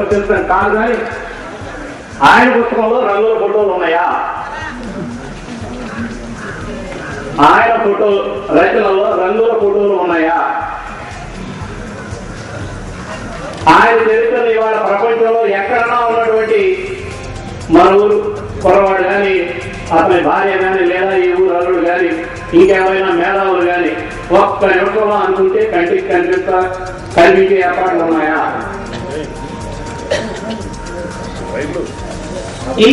పరిశీలించడం కాదు. కానీ ఆయన పుస్తకంలో రంగుల ఫోటోలు ఉన్నాయా? ఆయన ఫోటో రచనలో రంగుల ఫోటోలు ఉన్నాయా? ఆయన చరిత్రను ఇవాళ ప్రపంచంలో ఎక్కడన్నా ఉన్నటువంటి మన ఊరు పొరవాడు కానీ, అతని భార్య కానీ, లేదా ఈ ఊరు అల్లుడు కానీ, ఇంకేమైనా మేధావులు కానీ ఒక్క నిమిషంలో అనుకుంటే కంటికి కనిపించే ఏర్పాట్లు ఉన్నాయా? ఈ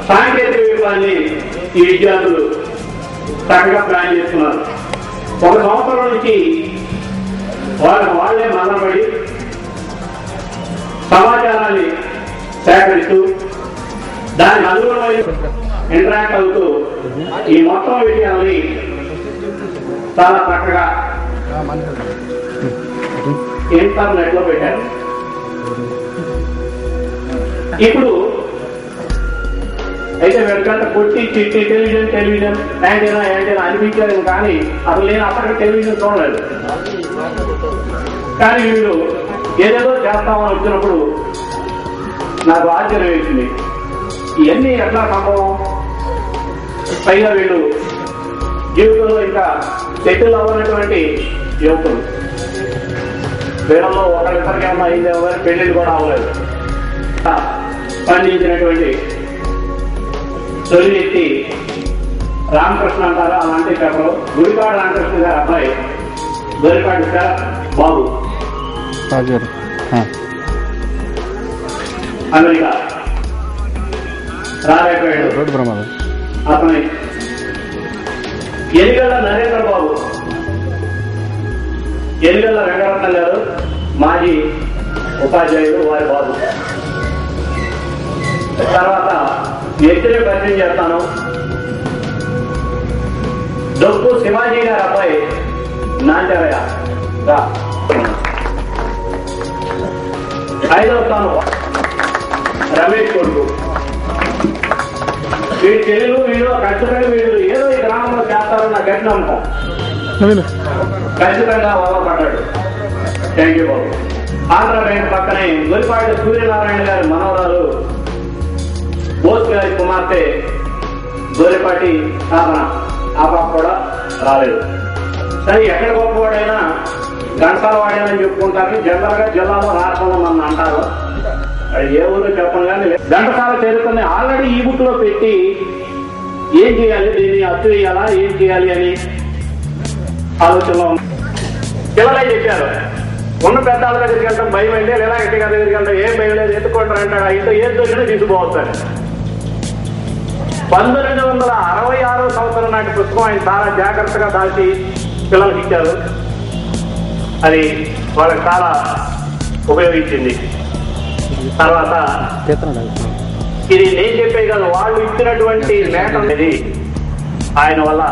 సాంకేతిక విప్లవాన్ని ఈ విద్యార్థులు చక్కగా ప్లాన్ చేస్తున్నారు. ఒక సంవత్సరం నుంచి వాళ్ళే మన్నపడి సమాచారాన్ని సేకరిస్తూ దానికి అనుగుణమైన ఇంటరాక్ట్ అవుతూ ఈ మొత్తం విషయాన్ని చాలా చక్కగా ఇంటర్నెట్ లో పెట్టారు. ఇప్పుడు అయితే వీళ్ళకంటే కొట్టి చిట్టి టెలివిజన్ యాంటీనా అనిపించారు. కానీ అసలు నేను అప్పటికి టెలివిజన్ చూడలేదు. కానీ వీళ్ళు ఏదేదో చేస్తామని వచ్చినప్పుడు నాకు ఆశ్చర్యం వేసింది. ఇవన్నీ ఎట్లా సంభవం? పైగా వీళ్ళు జీవితంలో ఇంకా సెటిల్ అవ్వనటువంటి యువకులు. వీళ్ళలో ఒకరిద్దరికి ఏమన్నా అయిందేమో కానీ పెళ్లిళ్ళు కూడా అవ్వలేదు. స్పందించినటువంటి తొలి వ్యక్తి రామకృష్ణ అంటారా అలాంటి పేపర్ గుడిపాడు రామకృష్ణ గారు అబ్బాయి గుడిపాడు సార్ బాబు అమెరికా రాలేకపోయాడు. అతని ఎనిగళ్ళ నరేంద్ర బాబు, ఎనిగళ్ళ వెంకటరత్న గారు మాజీ ఉపాధ్యాయులు, వారి బాబు. తర్వాత వ్యక్తిని పరిచయం చేస్తాను. డొక్కు శివాజీ గారి అబ్బాయి నాంచరయ్య. ఐదవ స్థానం రమేష్ కొడుకు. వీడి తెలుగు వీడు ఖచ్చితంగా వీడు ఏదో ఈ గ్రామంలో చేస్తారన్న గట్టి నమ్మకం. ఖచ్చితంగా వదలపడ్డాడు. థ్యాంక్ యూ బాబు. ఆంధ్ర బ్యాంక్ పక్కనే గురిపాటి సూర్యనారాయణ గారి మనవరాలు బోస్ గారి కుమార్తె గొర్రెపాటి సాధన. ఆ పాప కూడా రాలేదు. సరే ఎక్కడ గొప్పవాడైనా గంటల వాడేనని చెప్పుకుంటారు. జనరల్ గా జిల్లాలో రాష్ట్రంలో మన అంటారు. అది ఏ ఊరు చెప్పను కానీ ఘంటసాల చరిత్రని ఆల్రెడీ ఈ బుక్ లో పెట్టి ఏం చేయాలి, దీన్ని అచ్చు వేయాలా, ఏం చేయాలి అని ఆలోచనలో పిల్లలే చెప్పారు. ఉన్న పెద్దాల దగ్గరికి వెళ్తాం భయం అంటే, లేదా ఇంటి గారి దగ్గరికి వెళ్తాం ఏం భయం లేదు ఎత్తుకుంటారు అంటాడు. ఇంట్లో ఏం దొరికినా తీసుకుపోతాడు. 1966 సంవత్సరం నాటి పుస్తకం ఆయన చాలా జాగ్రత్తగా దాచి పిల్లలకి ఇచ్చారు. అది వాళ్ళకి చాలా ఉపయోగించింది. తర్వాత ఇది నేను చెప్పే కాదు, వాళ్ళు ఇచ్చినటువంటి మేట అనేది ఆయన వల్ల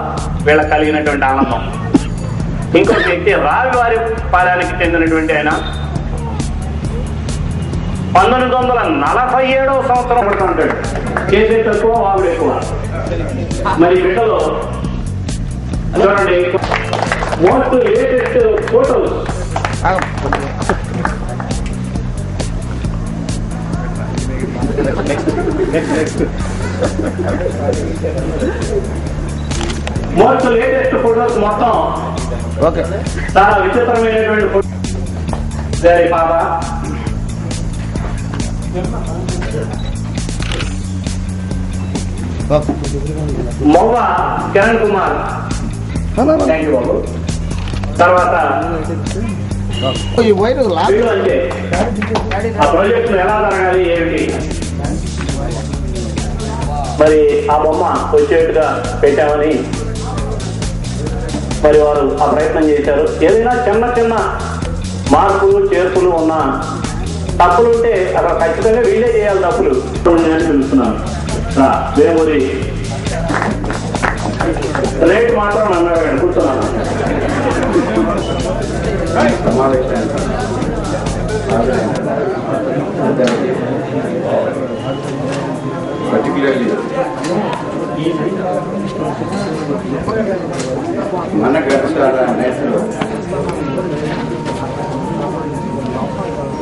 వీళ్ళకి కలిగినటువంటి ఆనందం. ఇంకొక వ్యక్తి రావివారి పాదానికి చెందినటువంటి ఆయన 1947వ సంవత్సరం పడుతూ ఉంటాడు. చేసే తక్కువ వాగుడు ఎక్కువ. మరి బిడ్డలో చూడండి most latest photos. Most latest photos మొత్తం చాలా విచిత్రమైనటువంటి ఫోటో. సరే పాప మొవ్వ కిరణ్ కుమార్. థ్యాంక్ యూ బాబు. తర్వాత అంటే ఆ ప్రాజెక్ట్ ఎలా జరగాలి ఏమిటి, మరి ఆ బొమ్మ వచ్చేట్టుగా పెట్టామని మరి వారు ఆ ప్రయత్నం చేశారు. ఏదైనా చిన్న చిన్న మార్పులు చేర్పులు ఉన్న తప్పులుంటే అక్కడ ఖచ్చితంగా వీళ్ళే చేయాలి తప్పులు. నేను పిలుస్తున్నాను వేమూరి రేట్ మాత్రం అన్నాడు. కూర్చున్నాను. మన గ్రంథాల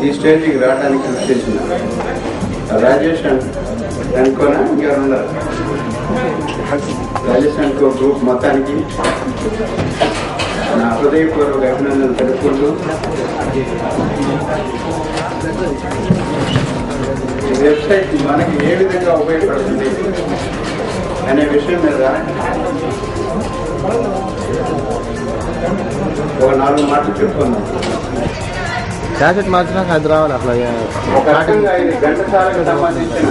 ఈ స్టేజ్కి రావడానికి కృషి చేసిన రాజేష్ అనుకోనా ఇంకెవరు ఉన్నారు? రాజేష్ అనుకో గ్రూప్ మొత్తానికి నా హృదయపూర్వక అభినందనలు తెలుపుకుంటూ ఈ వెబ్సైట్ మనకి ఏ విధంగా ఉపయోగపడుతుంది అనే విషయం మీద ఒక 4 మాటలు చెప్పుకుందాం. క్యాసెట్ మార్చినాక అది రావాలి అట్లా. ఒక రకంగా ఇది ఘంటసాలకు సంబంధించిన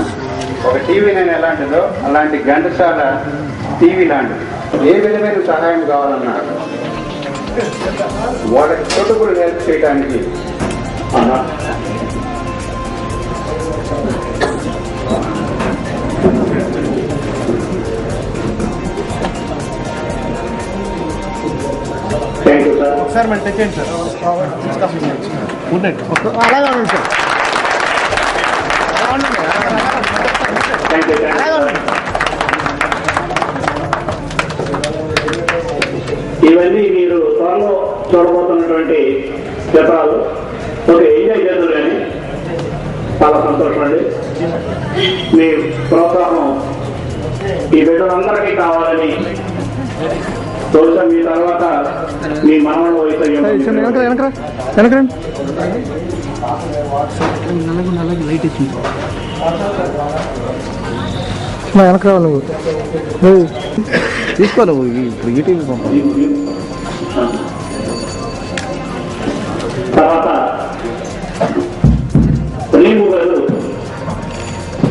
ఒక టీవీ నేను ఎలాంటిదో అలాంటి ఘంటసాల టీవీ లాంటిది. ఏ విధమైన సహాయం కావాలన్నా వాళ్ళకి చోటుకులు హెల్ప్ చేయడానికి థ్యాంక్ యూ సార్. సార్ మరి తెచ్చేయండి సార్. ఉండండి అలాగే ఉండండి సార్. Thank you. ఇవన్నీ మీరు త్వరలో చూడబోతున్నటువంటి చిత్రాలు. ఓకే, ఎంజాయ్ చేద్దరు కానీ చాలా సంతోషం అండి. మీ ప్రోత్సాహం ఈ బిడ్డలందరికీ కావాలని బహుశా మీ తర్వాత మీ మనవల వయసు లైట్ ఇచ్చింది వెనక రావాలి. నువ్వు తీసుకో, నువ్వు ఇప్పుడు ఈటీవీ తర్వాత రీము గారు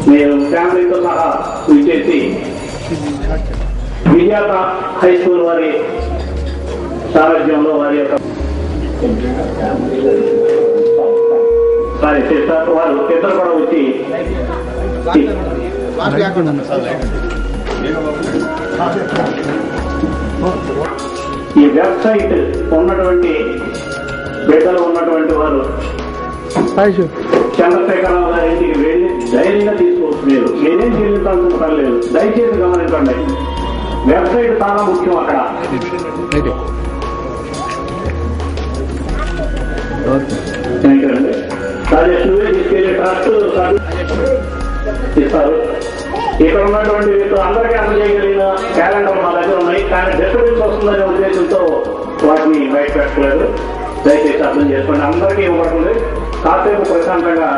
మీరు ఫ్యామిలీతో సహా ఇచ్చేసి విజయాత హై స్కూల్ వారి సారథ్యంలో వారి యొక్క వారి సిస్టర్ వారు ఇద్దరు కూడా వచ్చి ఈ వెబ్సైట్ ఉన్నటువంటి బిడ్డలు ఉన్నటువంటి వారు చంద్రశేఖరరావు గారి ఇంటికి వెళ్ళి ధైర్యంగా తీసుకోవచ్చు. మీరు నేనేం చెల్లించాల్సిన పర్లేదు. దయచేసి గమనించండి, వెబ్సైట్ చాలా ముఖ్యం అక్కడ. థ్యాంక్ యూ అండి. రాజేష్ నువ్వే తీసుకెళ్ళి ట్రస్ట్ ఇస్తారు. ఇక్కడ ఉన్నటువంటి అందరికీ అందజేయగలిగిన క్యాలెండర్ మా దగ్గర ఉన్నాయి, కానీ డిస్టర్బెన్స్ వస్తుందనే ఉద్దేశంతో వాటిని బయట పెట్టలేదు. దయచేసి అర్థం చేసుకోండి. అందరికీ ఇవ్వబడుతుంది. కాసేపు ప్రశాంతంగా